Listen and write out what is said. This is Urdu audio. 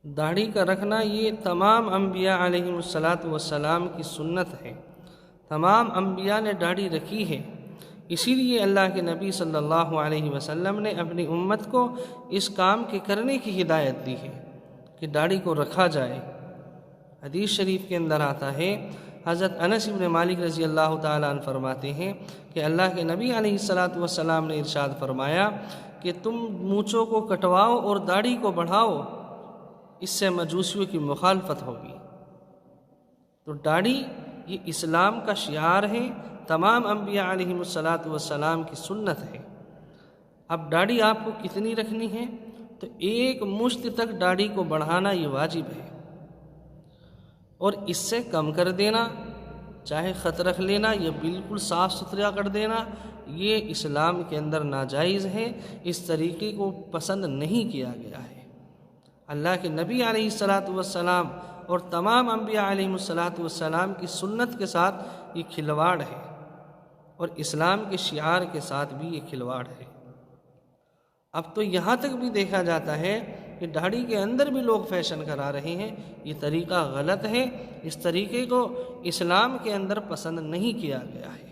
داڑھی کا رکھنا یہ تمام انبیاء علیہم السلام کی سنت ہے۔ تمام انبیاء نے داڑھی رکھی ہے، اسی لیے اللہ کے نبی صلی اللہ علیہ وسلم نے اپنی امت کو اس کام کے کرنے کی ہدایت دی ہے کہ داڑھی کو رکھا جائے۔ حدیث شریف کے اندر آتا ہے، حضرت انس بن مالک رضی اللہ تعالیٰ عنہ فرماتے ہیں کہ اللہ کے نبی علیہ السلام نے ارشاد فرمایا کہ تم مونچھوں کو کٹواؤ اور داڑھی کو بڑھاؤ، اس سے مجوسیوں کی مخالفت ہوگی۔ تو داڑھی یہ اسلام کا شعار ہے، تمام انبیاء علیہم السلام کی سنت ہے۔ اب داڑھی آپ کو کتنی رکھنی ہے؟ تو ایک مشت تک داڑھی کو بڑھانا یہ واجب ہے، اور اس سے کم کر دینا، چاہے خط رکھ لینا یا بالکل صاف ستھرا کر دینا، یہ اسلام کے اندر ناجائز ہے، اس طریقے کو پسند نہیں کیا گیا ہے۔ اللہ کے نبی علیہ السلام اور تمام انبیاء علیہ السلام کی سنت کے ساتھ یہ کھلواڑ ہے، اور اسلام کے شعار کے ساتھ بھی یہ کھلواڑ ہے۔ اب تو یہاں تک بھی دیکھا جاتا ہے کہ داڑھی کے اندر بھی لوگ فیشن کرا رہے ہیں، یہ طریقہ غلط ہے، اس طریقے کو اسلام کے اندر پسند نہیں کیا گیا ہے۔